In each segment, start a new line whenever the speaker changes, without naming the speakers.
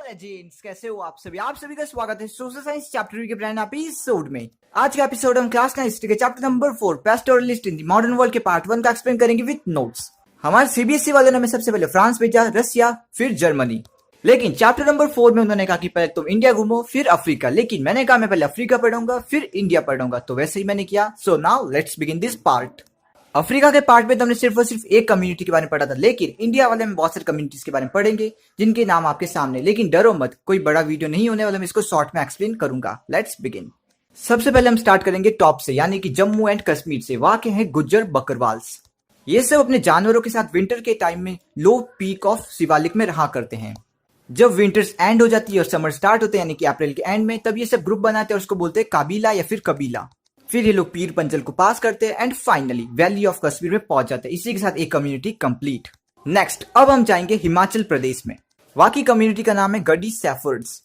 Legends, कैसे हो आप सभी का स्वागत है सोशल साइंस चैप्टर के ब्रांड एपिसोड में। आज का एपिसोड हम क्लास 9 हिस्ट्री के chapter number 4 pastoralist in the modern world के पार्ट 1 का एक्सप्लेन करेंगे विद नोट्स। हमारे सीबीएसई वालों ने हमें सबसे पहले फ्रांस भेजा, रसिया, फिर जर्मनी। लेकिन चैप्टर नंबर 4 में उन्होंने कहा कि पहले तुम इंडिया घूमो फिर अफ्रीका, लेकिन मैंने कहा मैं पहले अफ्रीका पढ़ूंगा फिर इंडिया पढ़ूंगा, तो वैसे ही मैंने किया। सो now let's begin this part. Africa के पार्ट में तो हमने सिर्फ और सिर्फ एक कम्युनिटी के बारे में पढ़ा था, लेकिन इंडिया वाले में बहुत सारे कम्युनिटीज के बारे में पढ़ेंगे जिनके नाम आपके सामने। लेकिन डरो मत, कोई बड़ा वीडियो नहीं होने वाला, मैं इसको शॉर्ट में एक्सप्लेन करूंगा। Let's begin. सबसे पहले हम स्टार्ट करेंगे टॉप से, यानी कि जम्मू एंड कश्मीर से। वहां के हैं गुज्जर बकरवाल्स। ये सब अपने जानवरों के साथ विंटर के टाइम में लो पीक ऑफ शिवालिक में रहा करते हैं। जब विंटर्स एंड हो जाती है और समर स्टार्ट होते हैं, यानी कि अप्रैल के एंड में, तब ये सब ग्रुप बनाते हैं और उसको बोलते हैं काबीला या फिर कबीला। फिर ये लोग पीर पंजल को पास करते हैं and finally valley of Kashmir में पहुंच जाते हैं। इसी के साथ एक कम्युनिटी कंप्लीट। नेक्स्ट अब हम जाएंगे हिमाचल प्रदेश में। वहां की कम्युनिटी का नाम है गडी सैफर्ड्स।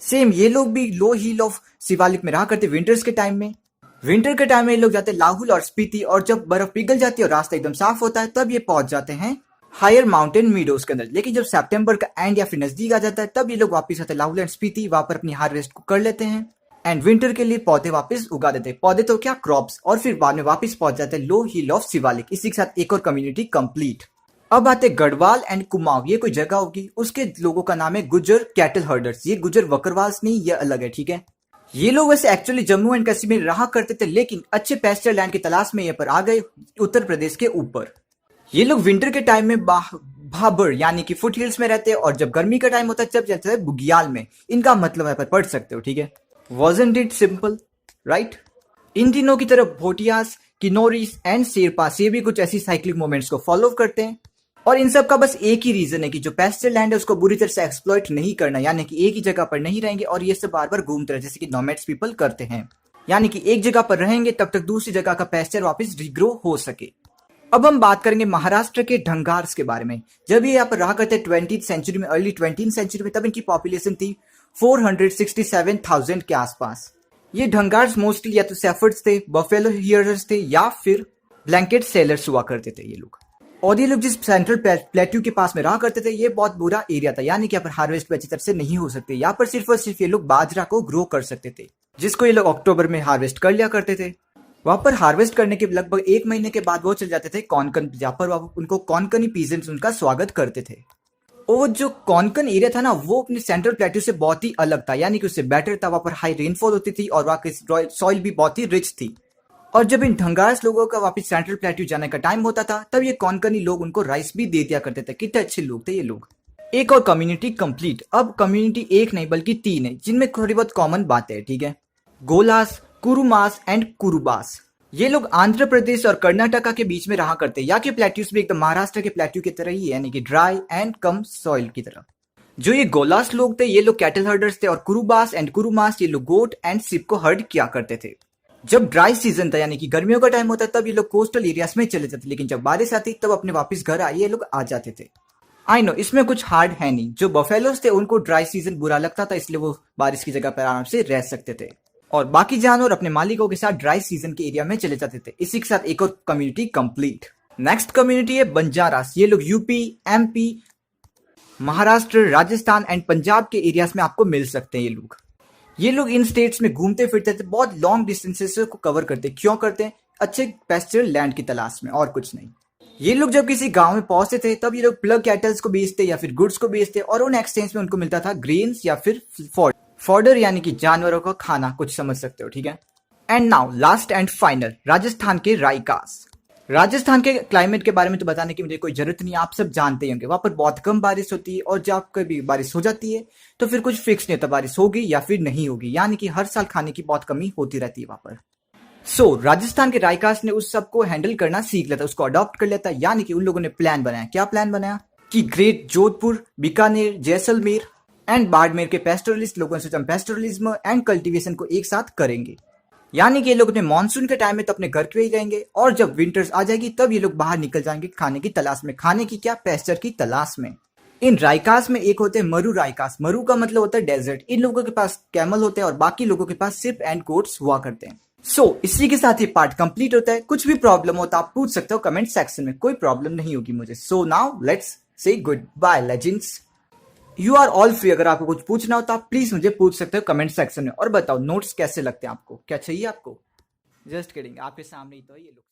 सेम ये लोग भी लो हिल ऑफ शिवालिक में रहा करते विंटर्स के टाइम में। विंटर के टाइम में ये लोग जाते हैं लाहौल और स्पीति, और जब बर्फ पिघल जाती है और रास्ता एकदम साफ होता है तब ये पहुंच जाते हैं हायर माउंटेन मीडोज के अंदर। लेकिन जब सितंबर का एंड या फिर नजदीक आ जाता है तब ये लोग वापस आते हैं लाहौल एंड स्पीति। वहां पर अपनी हार्वेस्ट को कर लेते हैं एंड विंटर के लिए पौधे वापस उगा देते हैं। पौधे तो क्या, क्रॉप्स। और फिर बाद में वापस पहुंच जाते हैं लो हिल ऑफ शिवालिक। इसी के साथ एक और कम्युनिटी कंप्लीट। अब आते गढ़वाल एंड कुमाऊं। ये कोई जगह होगी, उसके लोगों का नाम है गुज्जर कैटल हर्डर्स। ये गुज्जर बकरवाल्स नहीं, ये अलग है, ठीक है। ये लोग वैसे एक्चुअली जम्मू एंड कश्मीर में रहा करते थे, लेकिन अच्छे पेस्चर लैंड की तलाश में यहाँ पर आ गए उत्तर प्रदेश के ऊपर। ये लोग विंटर के टाइम में भाबर यानी कि फुट हिल्स में रहते हैं, और जब गर्मी का टाइम होता है तब जाते हैं बुग्याल में। इनका मतलब यहाँ पर पढ़ सकते हो, ठीक है। Wasn't it simple, right? इन दिनों की तरफ भोटियास, किन्नौरीस एंड शेरपास ये भी कुछ ऐसी साइक्लिक मूवमेंट्स को फॉलो करते हैं। और इन सब का बस एक ही रीजन है कि जो पेस्चर लैंड है उसको बुरी तरह से एक्सप्लॉइट नहीं करना, यानी कि एक ही जगह पर नहीं रहेंगे और ये सब बार बार घूमते रहे, जैसे कि नोमैड्स पीपल करते हैं। यानी कि एक जगह पर रहेंगे तब तक दूसरी जगह का पेस्चर वापस रिग्रो हो सके। अब हम बात करेंगे महाराष्ट्र के ढंगार्स के बारे में। जब ये यहाँ पर रहा करते 20th सेंचुरी में, अर्ली 20th सेंचुरी में, तब इनकी पॉपुलेशन थी 467,000 के आसपास। ये ढंगार्स मोस्टली या तो सेफर्ड्स थे, बफेलो हियर्स थे, या फिर ब्लैंकेट सेलर्स हुआ करते थे ये लोग। और ये लोग जिस सेंट्रल प्लेट्यू के पास में रहा करते थे, ये बहुत बुरा एरिया था, यानी कि यहाँ पर हार्वेस्ट अच्छी तरह से नहीं हो सकते। यहाँ पर सिर्फ और सिर्फ ये लोग बाजरा को ग्रो कर सकते थे, जिसको ये लोग अक्टूबर में हार्वेस्ट कर लिया करते थे। वहां पर हार्वेस्ट करने के लगभग 1 महीने के बाद वो चल जाते थे कॉनकन, जहाँ पर उनको कॉनकनी पीजेंट्स उनका स्वागत करते थे। और जो कॉनकन एरिया था ना, वो अपने सेंट्रल प्लेट्यू से बहुत ही अलग था, यानी कि उससे बेटर था। वहां पर हाई रेनफॉल होती थी और वहां की सॉइल भी बहुत ही रिच थी। और जब इन ढंगार्स लोगों का वापस सेंट्रल प्लेट्यू जाने का टाइम होता था, तब ये कॉनकनी लोग उनको राइस भी दे दिया करते थे। कितने अच्छे लोग थे ये लोग। एक और कम्युनिटी कंप्लीट। अब कम्युनिटी एक नहीं बल्कि 3 है, जिनमें थोड़ी बहुत कॉमन बातें हैं, ठीक है। गोलास, कुरुमास एंड कुरुबास। ये लोग आंध्र प्रदेश और कर्नाटका के बीच में रहा करते हैं। यहाँ के प्लेट्यूज भी एकदम महाराष्ट्र के प्लेट्यू की तरह ही है, यानी कि ड्राई एंड कम सॉइल की तरह। जो ये गोलास लोग थे, ये लोग कैटल हर्डर्स थे, और कुरुबास एंड कुरुमास ये लोग गोट एंड शिप को हर्ड किया करते थे। जब ड्राई सीजन था, यानी कि गर्मियों का टाइम होता तब ये लोग कोस्टल एरियाज में चले जाते, लेकिन जब बारिश आती तब अपने वापस घर आए ये लोग आ जाते थे। आई नो इसमें कुछ हार्ड है नहीं। जो बफेलोस थे उनको ड्राई सीजन बुरा लगता था, इसलिए वो बारिश की जगह पर आराम से रह सकते थे, और बाकी जानवर अपने मालिकों के साथ ड्राई सीजन के एरिया में चले जाते थे। इसी के साथ एक और कम्युनिटी कंप्लीट। नेक्स्ट कम्युनिटी है बंजारास। ये लोग UP, MP, Maharashtra, Rajasthan and Punjab के एरियाज में आपको मिल सकते हैं। ये लोग इन स्टेट्स में घूमते फिरते थे, बहुत लॉन्ग डिस्टेंसेस को कवर करते। क्यों करते हैं? अच्छे पेस्चर लैंड की तलाश में, और कुछ नहीं। ये लोग जब किसी गांव में पहुंचते थे तब ये लोग प्लग कैटल्स को बेचते या फिर गुड्स को बेचते, और उन एक्सचेंज में उनको मिलता था ग्रेन्स या फिर फॉर्डर, यानी कि जानवरों का खाना, कुछ समझ सकते हो, ठीक है। And now last and final, Rajasthan के रायकास। राजस्थान के क्लाइमेट के बारे में तो बताने की मुझे कोई जरूरत नहीं, आप सब जानते होंगे। वहां पर बहुत कम बारिश होती है, और जब कभी बारिश हो जाती है तो फिर कुछ फिक्स नहीं होता, बारिश होगी या फिर नहीं होगी, यानी कि हर साल खाने की बहुत कमी होती रहती है वहां पर। सो राजस्थान के रायकास ने उस सब को हैंडल करना सीख लेता, उसको अडॉप्ट कर लेता, यानी कि उन लोगों ने प्लान बनाया। क्या प्लान बनाया कि ग्रेट जोधपुर, बीकानेर, जैसलमेर एंड बाड़मेर के पेस्टोरलिस्ट लोगों से हम पेस्टोरलिज्म एंड कल्टीवेशन को एक साथ करेंगे। यानी कि ये लोग अपने मानसून के टाइम में तो अपने घर पे ही रहेंगे, और जब विंटर्स आ जाएगी तब ये लोग बाहर निकल जाएंगे खाने की तलाश में। खाने की क्या, पेस्चर की तलाश में। इन रायकास में एक होते हैं मरु रायकास। मरु का मतलब होता है डेजर्ट। इन लोगों के पास कैमल होते हैं और बाकी लोगों के पास शिप एंड गोट्स हुआ करते हैं। सो इसी के साथ ये पार्ट कंप्लीट होता है। कुछ भी प्रॉब्लम हो तो आप पूछ सकते हो कमेंट सेक्शन में, कोई प्रॉब्लम नहीं होगी मुझे। So now let's say goodbye legends. You are all free. अगर आपको कुछ पूछना हो तो आप प्लीज मुझे पूछ सकते हो कमेंट सेक्शन में। और बताओ नोट्स कैसे लगते हैं आपको, क्या चाहिए आपको? जस्ट किडिंग, आपके सामने ही तो है ये लोग।